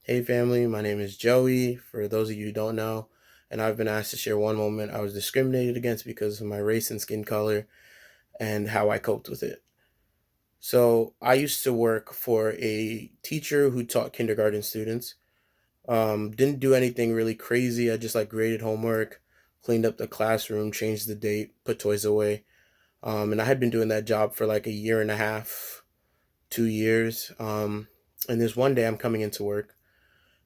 Hey family, my name is Joey, for those of you who don't know, and I've been asked to share one moment I was discriminated against because of my race and skin color and how I coped with it. So, I used to work for a teacher who taught kindergarten students. Didn't do anything really crazy. I just like graded homework, cleaned up the classroom, changed the date, put toys away. And I had been doing that job for like a year and a half, 2 years. And this one day I'm coming into work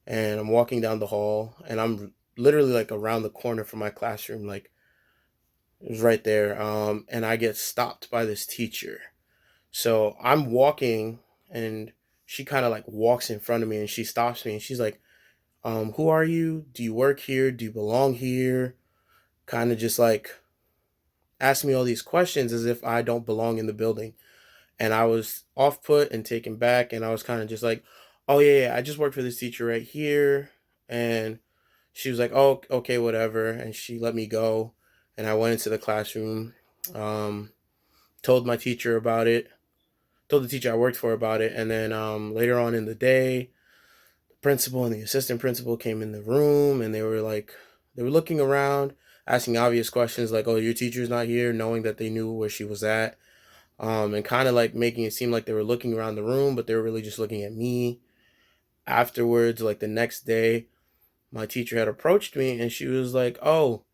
and I'm walking down the hall and I'm literally like around the corner from my classroom, like it was right there. And I get stopped by this teacher. So I'm walking and she kind of like walks in front of me and she stops me and she's like, who are you? Do you work here? Do you belong here? Kind of just like ask me all these questions as if I don't belong in the building. And I was off put and taken back and I was kind of just like, oh yeah, I just work for this teacher right here. And she was like, "Oh, okay, whatever," and she let me go. And I went into the classroom, um, told my teacher about it, told the teacher I worked for about it, and then later on in the day, the principal and the assistant principal came in the room, and they were looking around, asking obvious questions like, "Oh, your teacher's not here," knowing that they knew where she was at, and kind of like making it seem like they were looking around the room, but they were really just looking at me. Afterwards, like the next day, my teacher had approached me, and she was like, "Oh,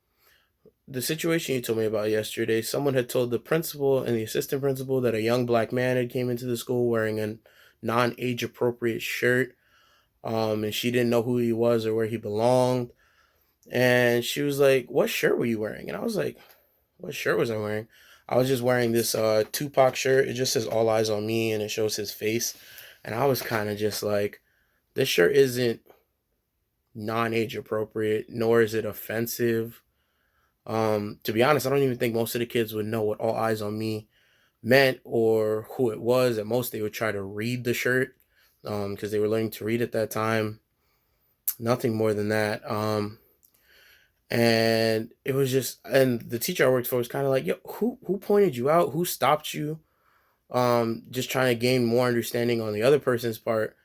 the situation you told me about yesterday, someone had told the principal and the assistant principal that a young black man had came into the school wearing a non-age appropriate shirt, and she didn't know who he was or where he belonged. And she was like, "What shirt were you wearing?" And I was like, "What shirt was I wearing?" I was just wearing this Tupac shirt. It just says "All Eyes on Me" and it shows his face. And I was kind of just like, "This shirt isn't non-age appropriate, nor is it offensive." To be honest, I don't even think most of the kids would know what "All Eyes on Me" meant or who it was. At most, they would try to read the shirt because they were learning to read at that time. Nothing more than that. And it was just, and the teacher I worked for was kind of like, "Yo, who pointed you out? Who stopped you?" Just trying to gain more understanding on the other person's part.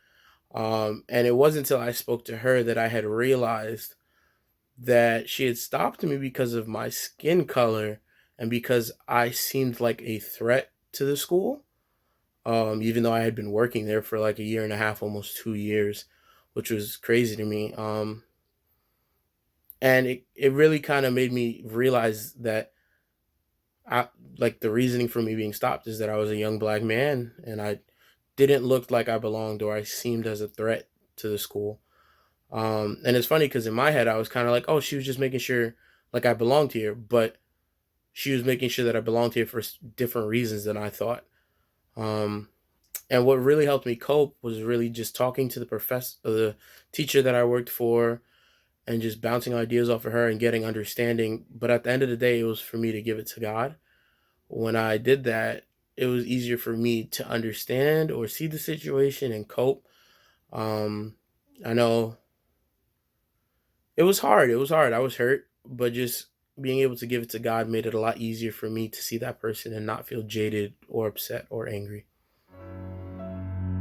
And it wasn't until I spoke to her that I had realized that she had stopped me because of my skin color and because I seemed like a threat to the school. Even though I had been working there for like a year and a half, almost 2 years, which was crazy to me. And it really kind of made me realize that I like the reasoning for me being stopped is that I was a young black man and I didn't look like I belonged or I seemed as a threat to the school. And it's funny because in my head I was kind of like, oh, she was just making sure like I belonged here, but she was making sure that I belonged here for different reasons than I thought. Um, and what really helped me cope was really just talking to the teacher that I worked for, and just bouncing ideas off of her and getting understanding. But at the end of the day, it was for me to give it to God. When I did that, it was easier for me to understand or see the situation and cope. Um, I know it was hard. It was hard. I was hurt, but just being able to give it to God made it a lot easier for me to see that person and not feel jaded or upset or angry.